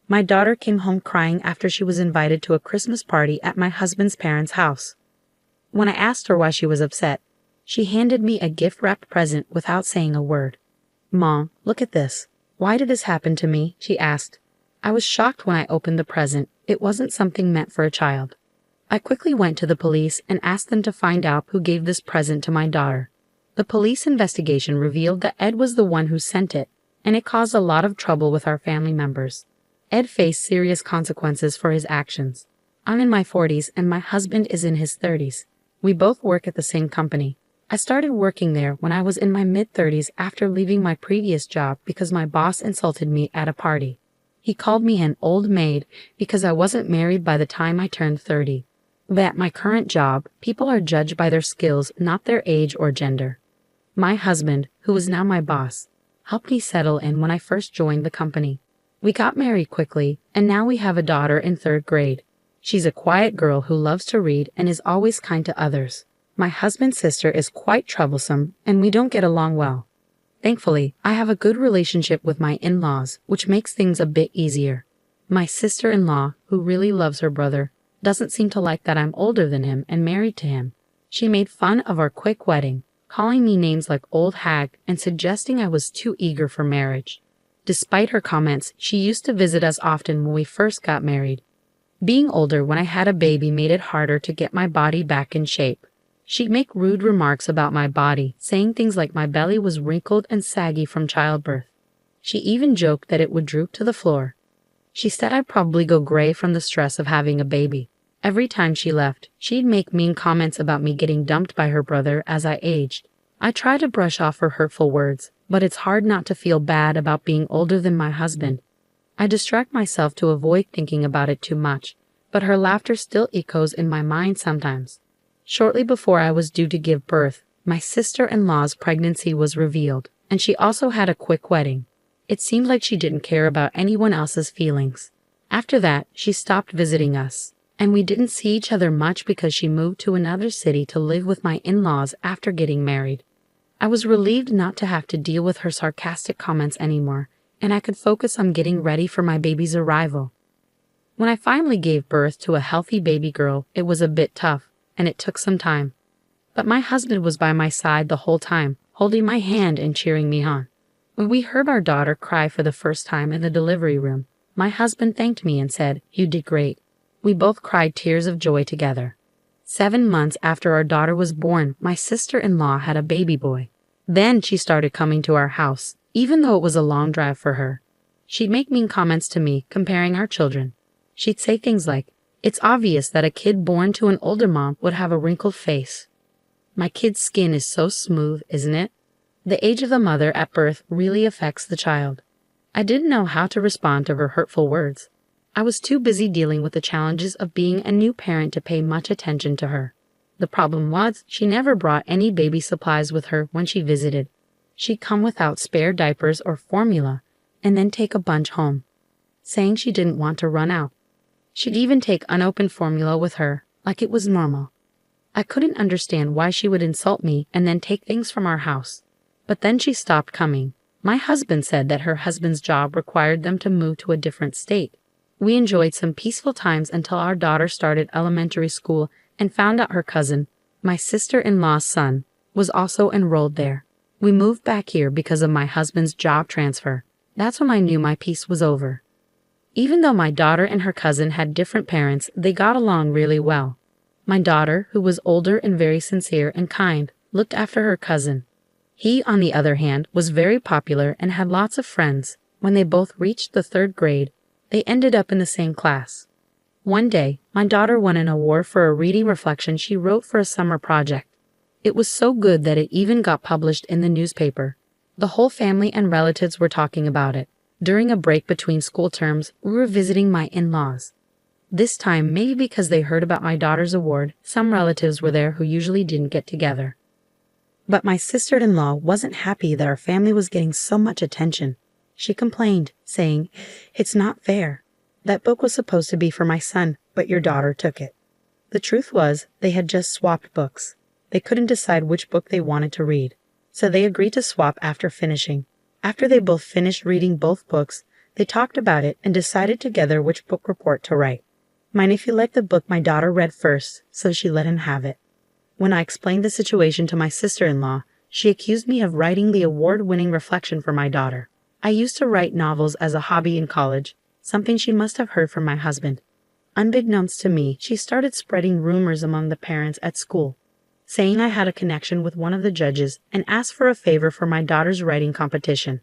My daughter came home crying after she was invited to a Christmas party at my husband's parents' house. When I asked her why she was upset, she handed me a gift-wrapped present without saying a word. "Mom, look at this. Why did this happen to me?" she asked. I was shocked when I opened the present. It wasn't something meant for a child. I quickly went to the police and asked them to find out who gave this present to my daughter. The police investigation revealed that Ed was the one who sent it, and it caused a lot of trouble with our family members. Ed faced serious consequences for his actions. I'm in my 40s and my husband is in his 30s. We both work at the same company. I started working there when I was in my mid-30s after leaving my previous job because my boss insulted me at a party. He called me an old maid because I wasn't married by the time I turned 30. But at my current job, people are judged by their skills, not their age or gender. My husband, who is now my boss, helped me settle in when I first joined the company. We got married quickly, and now we have a daughter in 3rd grade. She's a quiet girl who loves to read and is always kind to others. My husband's sister is quite troublesome, and we don't get along well. Thankfully, I have a good relationship with my in-laws, which makes things a bit easier. My sister-in-law, who really loves her brother, doesn't seem to like that I'm older than him and married to him. She made fun of our quick wedding, calling me names like old hag and suggesting I was too eager for marriage. Despite her comments, she used to visit us often when we first got married. Being older when I had a baby made it harder to get my body back in shape. She'd make rude remarks about my body, saying things like my belly was wrinkled and saggy from childbirth. She even joked that it would droop to the floor. She said I'd probably go gray from the stress of having a baby. Every time she left, she'd make mean comments about me getting dumped by her brother as I aged. I try to brush off her hurtful words, but it's hard not to feel bad about being older than my husband. I distract myself to avoid thinking about it too much, but her laughter still echoes in my mind sometimes. Shortly before I was due to give birth, my sister-in-law's pregnancy was revealed, and she also had a quick wedding. It seemed like she didn't care about anyone else's feelings. After that, she stopped visiting us, and we didn't see each other much because she moved to another city to live with my in-laws after getting married. I was relieved not to have to deal with her sarcastic comments anymore, and I could focus on getting ready for my baby's arrival. When I finally gave birth to a healthy baby girl, it was a bit tough, and it took some time. But my husband was by my side the whole time, holding my hand and cheering me on. When we heard our daughter cry for the first time in the delivery room, my husband thanked me and said, "You did great." We both cried tears of joy together. 7 months after our daughter was born, my sister-in-law had a baby boy. Then she started coming to our house, even though it was a long drive for her. She'd make mean comments to me, comparing our children. She'd say things like, "It's obvious that a kid born to an older mom would have a wrinkled face. My kid's skin is so smooth, isn't it?" The age of the mother at birth really affects the child. I didn't know how to respond to her hurtful words. I was too busy dealing with the challenges of being a new parent to pay much attention to her. The problem was, she never brought any baby supplies with her when she visited. She'd come without spare diapers or formula, and then take a bunch home, saying she didn't want to run out. She'd even take unopened formula with her, like it was normal. I couldn't understand why she would insult me and then take things from our house. But then she stopped coming. My husband said that her husband's job required them to move to a different state. We enjoyed some peaceful times until our daughter started elementary school and found out her cousin, my sister-in-law's son, was also enrolled there. We moved back here because of my husband's job transfer. That's when I knew my peace was over. Even though my daughter and her cousin had different parents, they got along really well. My daughter, who was older and very sincere and kind, looked after her cousin. He, on the other hand, was very popular and had lots of friends. When they both reached the 3rd grade, they ended up in the same class. One day, my daughter won an award for a reading reflection she wrote for a summer project. It was so good that it even got published in the newspaper. The whole family and relatives were talking about it. During a break between school terms, we were visiting my in-laws. This time, maybe because they heard about my daughter's award, some relatives were there who usually didn't get together. But my sister-in-law wasn't happy that our family was getting so much attention. She complained, saying, "It's not fair. That book was supposed to be for my son, but your daughter took it." The truth was, they had just swapped books. They couldn't decide which book they wanted to read, so they agreed to swap after finishing. After they both finished reading both books, They talked about it and decided together which book report to write. My nephew liked the book my daughter read first, so she let him have it. When I explained the situation to my sister-in-law, she accused me of writing the award-winning reflection for my daughter. I used to write novels as a hobby in college, something she must have heard from my husband. Unbeknownst to me, she started spreading rumors among the parents at school, saying I had a connection with one of the judges and asked for a favor for my daughter's writing competition.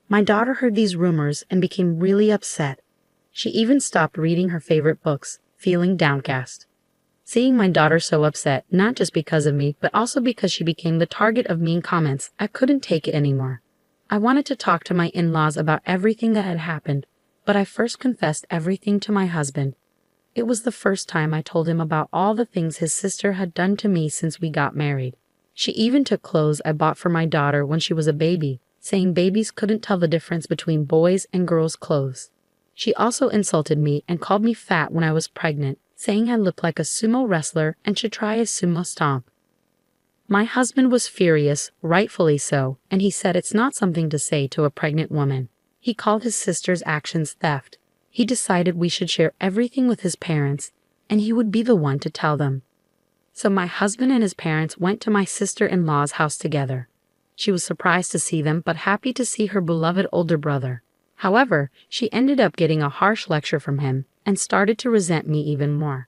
My daughter heard these rumors and became really upset. She even stopped reading her favorite books, feeling downcast. Seeing my daughter so upset, not just because of me, but also because she became the target of mean comments, I couldn't take it anymore. I wanted to talk to my in-laws about everything that had happened, but I first confessed everything to my husband. It was the first time I told him about all the things his sister had done to me since we got married. She even took clothes I bought for my daughter when she was a baby, saying babies couldn't tell the difference between boys' and girls' clothes. She also insulted me and called me fat when I was pregnant, saying I looked like a sumo wrestler and should try a sumo stomp. My husband was furious, rightfully so, and he said it's not something to say to a pregnant woman. He called his sister's actions theft. He decided we should share everything with his parents, and he would be the one to tell them. So my husband and his parents went to my sister-in-law's house together. She was surprised to see them, but happy to see her beloved older brother. However, she ended up getting a harsh lecture from him and started to resent me even more.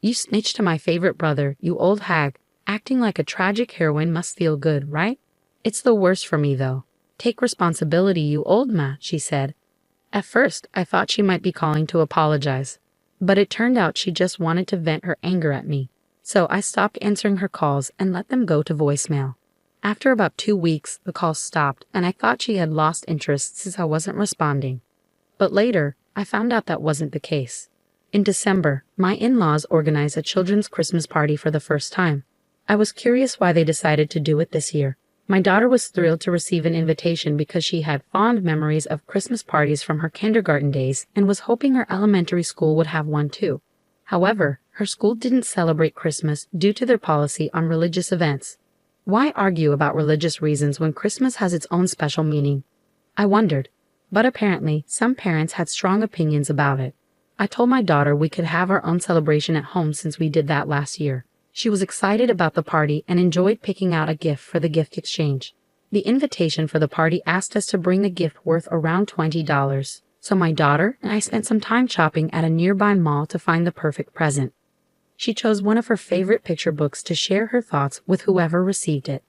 "You snitched to my favorite brother, you old hag. Acting like a tragic heroine must feel good, right? It's the worst for me, though. Take responsibility, you old ma," she said. At first, I thought she might be calling to apologize, but it turned out she just wanted to vent her anger at me. So I stopped answering her calls and let them go to voicemail. After about 2 weeks, the calls stopped, and I thought she had lost interest since I wasn't responding. But later, I found out that wasn't the case. In December, my in-laws organized a children's Christmas party for the first time. I was curious why they decided to do it this year. My daughter was thrilled to receive an invitation because she had fond memories of Christmas parties from her kindergarten days and was hoping her elementary school would have one too. However, her school didn't celebrate Christmas due to their policy on religious events. Why argue about religious reasons when Christmas has its own special meaning? I wondered. But apparently, some parents had strong opinions about it. I told my daughter we could have our own celebration at home since we did that last year. She was excited about the party and enjoyed picking out a gift for the gift exchange. The invitation for the party asked us to bring a gift worth around $20, so my daughter and I spent some time shopping at a nearby mall to find the perfect present. She chose one of her favorite picture books to share her thoughts with whoever received it.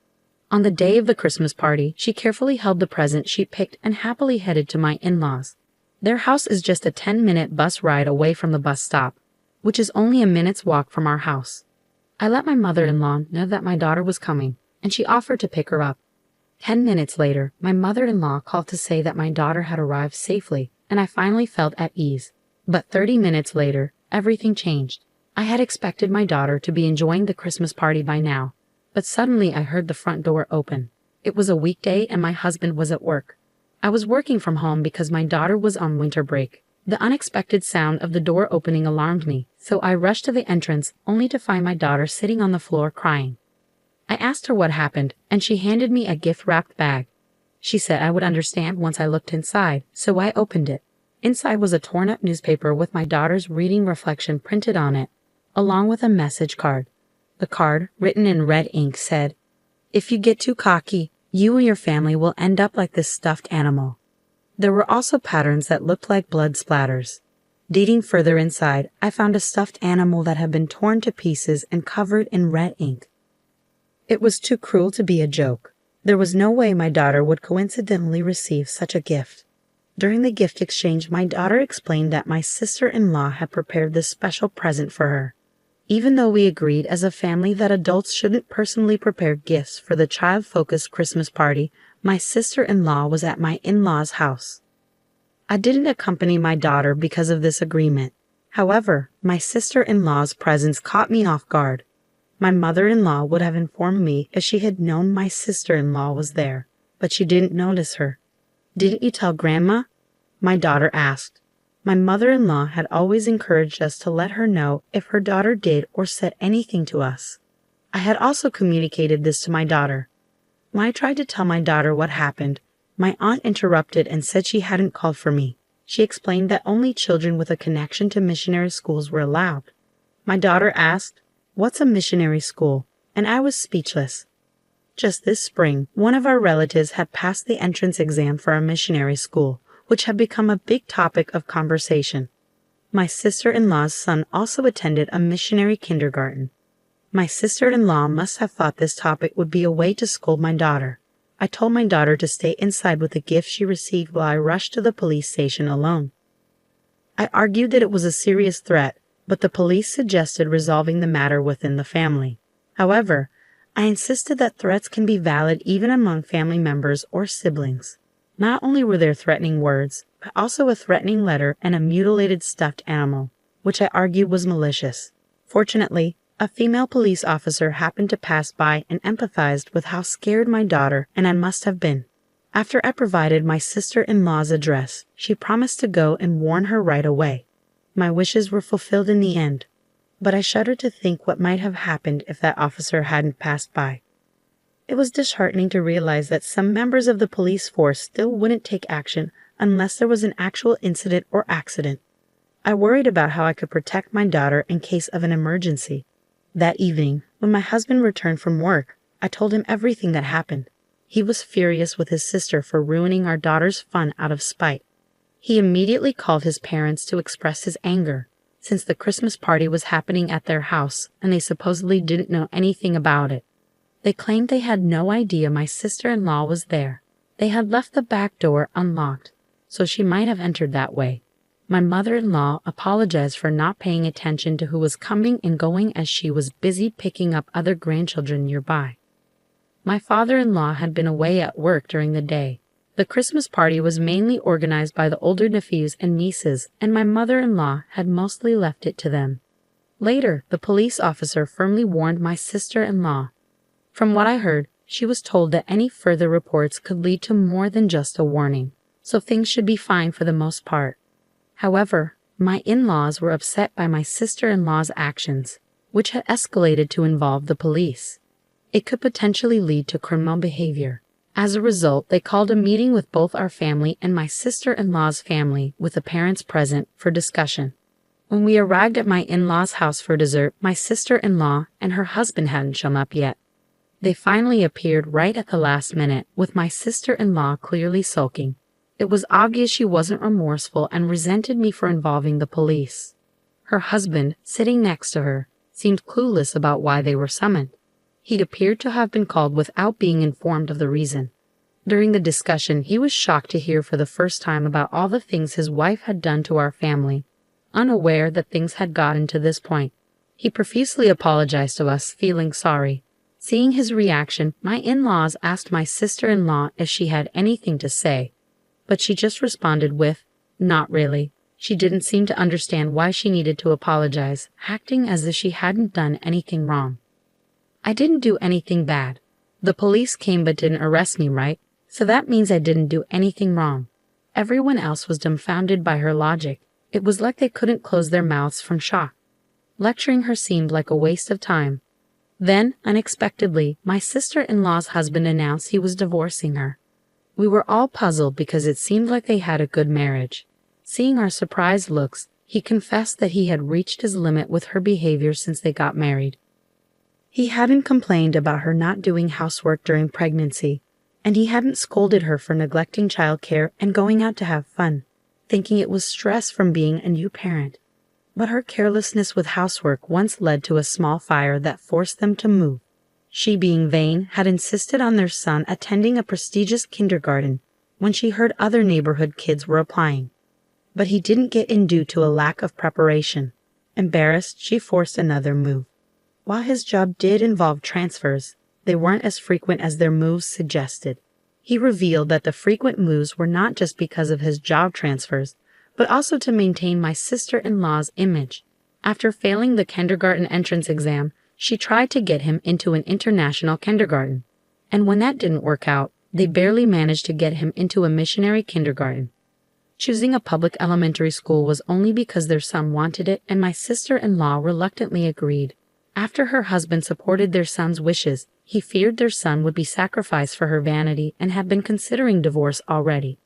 On the day of the Christmas party, she carefully held the present she picked and happily headed to my in-laws. Their house is just a 10-minute bus ride away from the bus stop, which is only a minute's walk from our house. I let my mother-in-law know that my daughter was coming, and she offered to pick her up. 10 minutes later, my mother-in-law called to say that my daughter had arrived safely, and I finally felt at ease. But 30 minutes later, everything changed. I had expected my daughter to be enjoying the Christmas party by now, but suddenly I heard the front door open. It was a weekday and my husband was at work. I was working from home because my daughter was on winter break. The unexpected sound of the door opening alarmed me, so I rushed to the entrance only to find my daughter sitting on the floor crying. I asked her what happened, and she handed me a gift-wrapped bag. She said I would understand once I looked inside, so I opened it. Inside was a torn-up newspaper with my daughter's reading reflection printed on it, along with a message card. The card, written in red ink, said, "If you get too cocky, you and your family will end up like this stuffed animal." There were also patterns that looked like blood splatters. Digging further inside, I found a stuffed animal that had been torn to pieces and covered in red ink. It was too cruel to be a joke. There was no way my daughter would coincidentally receive such a gift. During the gift exchange, my daughter explained that my sister-in-law had prepared this special present for her. Even though we agreed as a family that adults shouldn't personally prepare gifts for the child-focused Christmas party, my sister-in-law was at my in-laws' house. I didn't accompany my daughter because of this agreement. However, my sister-in-law's presence caught me off guard. My mother-in-law would have informed me if she had known my sister-in-law was there, but she didn't notice her. "Didn't you tell Grandma?" my daughter asked. My mother-in-law had always encouraged us to let her know if her daughter did or said anything to us. I had also communicated this to my daughter. When I tried to tell my daughter what happened, my aunt interrupted and said she hadn't called for me. She explained that only children with a connection to missionary schools were allowed. My daughter asked, "What's a missionary school?" and I was speechless. Just this spring, one of our relatives had passed the entrance exam for a missionary school, which had become a big topic of conversation. My sister-in-law's son also attended a missionary kindergarten. My sister-in-law must have thought this topic would be a way to scold my daughter. I told my daughter to stay inside with the gift she received while I rushed to the police station alone. I argued that it was a serious threat, but the police suggested resolving the matter within the family. However, I insisted that threats can be valid even among family members or siblings. Not only were there threatening words, but also a threatening letter and a mutilated stuffed animal, which I argued was malicious. Fortunately, a female police officer happened to pass by and empathized with how scared my daughter and I must have been. After I provided my sister-in-law's address, she promised to go and warn her right away. My wishes were fulfilled in the end, but I shudder to think what might have happened if that officer hadn't passed by. It was disheartening to realize that some members of the police force still wouldn't take action unless there was an actual incident or accident. I worried about how I could protect my daughter in case of an emergency. That evening, when my husband returned from work, I told him everything that happened. He was furious with his sister for ruining our daughter's fun out of spite. He immediately called his parents to express his anger, since the Christmas party was happening at their house and they supposedly didn't know anything about it. They claimed they had no idea my sister-in-law was there. They had left the back door unlocked, so she might have entered that way. My mother-in-law apologized for not paying attention to who was coming and going as she was busy picking up other grandchildren nearby. My father-in-law had been away at work during the day. The Christmas party was mainly organized by the older nephews and nieces, and my mother-in-law had mostly left it to them. Later, the police officer firmly warned my sister-in-law. From what I heard, she was told that any further reports could lead to more than just a warning, so things should be fine for the most part. However, my in-laws were upset by my sister-in-law's actions, which had escalated to involve the police. It could potentially lead to criminal behavior. As a result, they called a meeting with both our family and my sister-in-law's family with the parents present for discussion. When we arrived at my in-laws' house for dessert, my sister-in-law and her husband hadn't shown up yet. They finally appeared right at the last minute, with my sister-in-law clearly sulking. It was obvious she wasn't remorseful and resented me for involving the police. Her husband, sitting next to her, seemed clueless about why they were summoned. He appeared to have been called without being informed of the reason. During the discussion, he was shocked to hear for the first time about all the things his wife had done to our family, unaware that things had gotten to this point. He profusely apologized to us, feeling sorry. Seeing his reaction, my in-laws asked my sister-in-law if she had anything to say, but she just responded with, "Not really." She didn't seem to understand why she needed to apologize, acting as if she hadn't done anything wrong. I didn't do anything bad. The police came but didn't arrest me, right? So that means I didn't do anything wrong. Everyone else was dumbfounded by her logic. It was like they couldn't close their mouths from shock. Lecturing her seemed like a waste of time. Then, unexpectedly, my sister-in-law's husband announced he was divorcing her. We were all puzzled because it seemed like they had a good marriage. Seeing our surprised looks, he confessed that he had reached his limit with her behavior since they got married. He hadn't complained about her not doing housework during pregnancy, and he hadn't scolded her for neglecting childcare and going out to have fun, thinking it was stress from being a new parent. But her carelessness with housework once led to a small fire that forced them to move. She, being vain, had insisted on their son attending a prestigious kindergarten when she heard other neighborhood kids were applying. But he didn't get in due to a lack of preparation. Embarrassed, she forced another move. While his job did involve transfers, they weren't as frequent as their moves suggested. He revealed that the frequent moves were not just because of his job transfers, but also to maintain my sister-in-law's image. After failing the kindergarten entrance exam, she tried to get him into an international kindergarten. And when that didn't work out, they barely managed to get him into a missionary kindergarten. Choosing a public elementary school was only because their son wanted it, and my sister-in-law reluctantly agreed. After her husband supported their son's wishes, he feared their son would be sacrificed for her vanity and had been considering divorce already.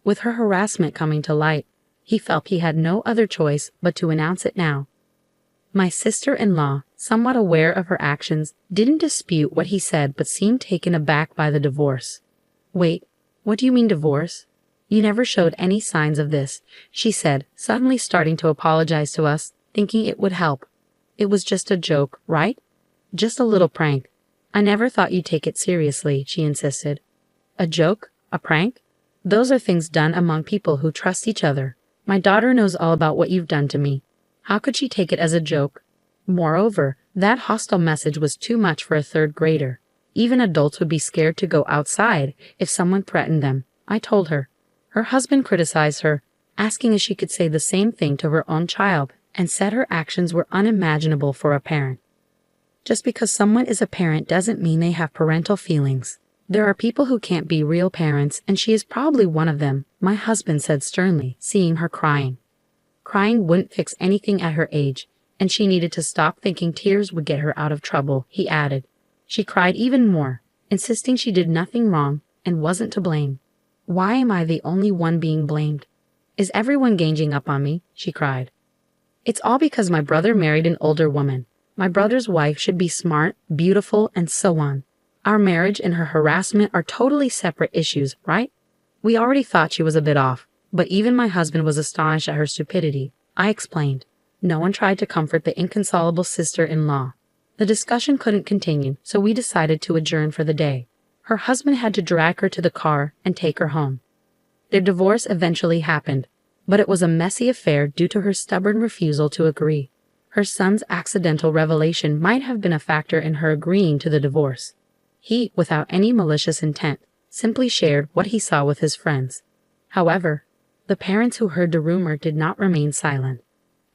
With her harassment coming to light, He felt he had no other choice but to announce it now. My sister-in-law, somewhat aware of her actions, didn't dispute what he said but seemed taken aback by the divorce. "Wait, what do you mean divorce? You never showed any signs of this," she said, suddenly starting to apologize to us, thinking it would help. "It was just a joke, right? Just a little prank. I never thought you'd take it seriously," she insisted. "A joke? A prank? Those are things done among people who trust each other. My daughter knows all about what you've done to me. How could she take it as a joke? Moreover, that hostile message was too much for a third grader. Even adults would be scared to go outside if someone threatened them, I told her." Her husband criticized her, asking if she could say the same thing to her own child, and said her actions were unimaginable for a parent. Just because someone is a parent doesn't mean they have parental feelings. There are people who can't be real parents, and she is probably one of them, my husband said sternly, seeing her crying. Crying wouldn't fix anything at her age, and she needed to stop thinking tears would get her out of trouble, he added. She cried even more, insisting she did nothing wrong and wasn't to blame. "Why am I the only one being blamed? Is everyone ganging up on me?" she cried. "It's all because my brother married an older woman. My brother's wife should be smart, beautiful, and so on. Our marriage and her harassment are totally separate issues, right?" We already thought she was a bit off, but even my husband was astonished at her stupidity. I explained. No one tried to comfort the inconsolable sister-in-law. The discussion couldn't continue, so we decided to adjourn for the day. Her husband had to drag her to the car and take her home. Their divorce eventually happened, but it was a messy affair due to her stubborn refusal to agree. Her son's accidental revelation might have been a factor in her agreeing to the divorce. He, without any malicious intent, simply shared what he saw with his friends. However, the parents who heard the rumor did not remain silent.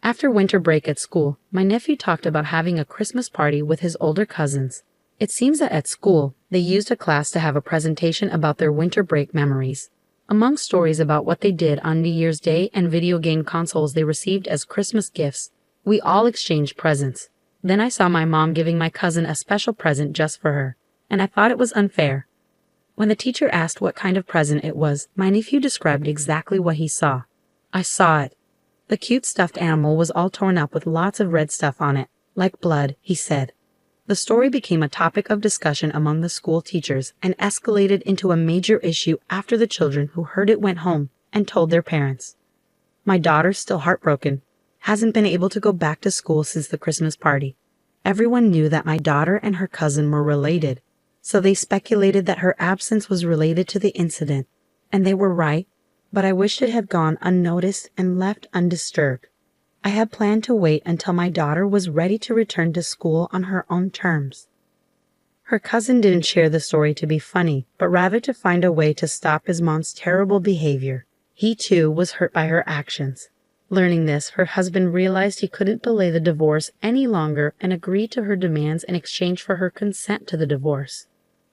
After winter break at school, my nephew talked about having a Christmas party with his older cousins. It seems that at school, they used a class to have a presentation about their winter break memories. Among stories about what they did on New Year's Day and video game consoles they received as Christmas gifts, we all exchanged presents. Then I saw my mom giving my cousin a special present just for her, and I thought it was unfair. When the teacher asked what kind of present it was, my nephew described exactly what he saw. "I saw it. The cute stuffed animal was all torn up with lots of red stuff on it, like blood," he said. The story became a topic of discussion among the school teachers and escalated into a major issue after the children who heard it went home and told their parents. My daughter's still heartbroken, hasn't been able to go back to school since the Christmas party. Everyone knew that my daughter and her cousin were related, so they speculated that her absence was related to the incident, and they were right, but I wished it had gone unnoticed and left undisturbed. I had planned to wait until my daughter was ready to return to school on her own terms. Her cousin didn't share the story to be funny, but rather to find a way to stop his mom's terrible behavior. He too was hurt by her actions. Learning this, her husband realized he couldn't delay the divorce any longer and agreed to her demands in exchange for her consent to the divorce.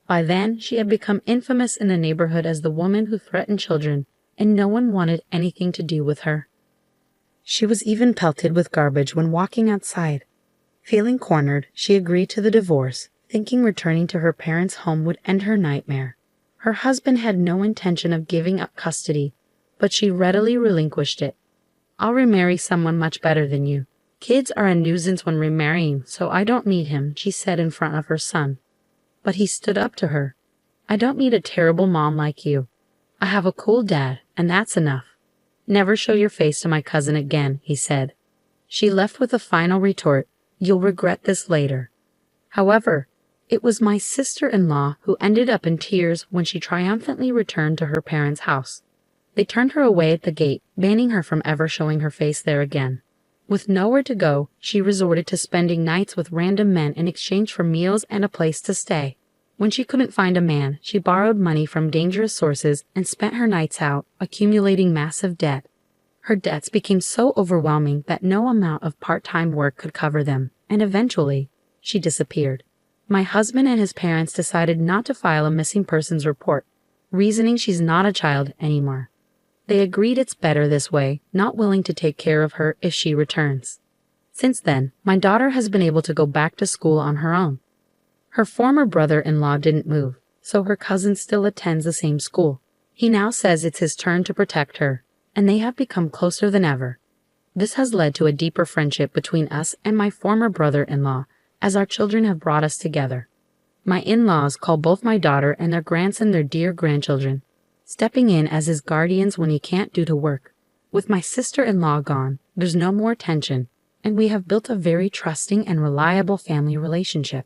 By then, she had become infamous in the neighborhood as the woman who threatened children, and no one wanted anything to do with her. She was even pelted with garbage when walking outside. Feeling cornered, she agreed to the divorce, thinking returning to her parents' home would end her nightmare. Her husband had no intention of giving up custody, but she readily relinquished it. "I'll remarry someone much better than you. Kids are a nuisance when remarrying, so I don't need him," she said in front of her son. But he stood up to her. "I don't need a terrible mom like you. I have a cool dad, and that's enough. Never show your face to my cousin again," he said. She left with a final retort, "You'll regret this later." However, it was my sister-in-law who ended up in tears when she triumphantly returned to her parents' house. They turned her away at the gate, banning her from ever showing her face there again. With nowhere to go, she resorted to spending nights with random men in exchange for meals and a place to stay. When she couldn't find a man, she borrowed money from dangerous sources and spent her nights out, accumulating massive debt. Her debts became so overwhelming that no amount of part-time work could cover them, and eventually, she disappeared. My husband and his parents decided not to file a missing persons report, reasoning she's not a child anymore. They agreed it's better this way, not willing to take care of her if she returns. Since then, my daughter has been able to go back to school on her own. Her former brother-in-law didn't move, so her cousin still attends the same school. He now says it's his turn to protect her. and they have become closer than ever. This has led to a deeper friendship between us and my former brother-in-law, as our children have brought us together. My in-laws call both my daughter and their grandson their dear grandchildren, stepping in as his guardians when he can't do the work. With my sister-in-law gone, there's no more tension, and we have built a very trusting and reliable family relationship.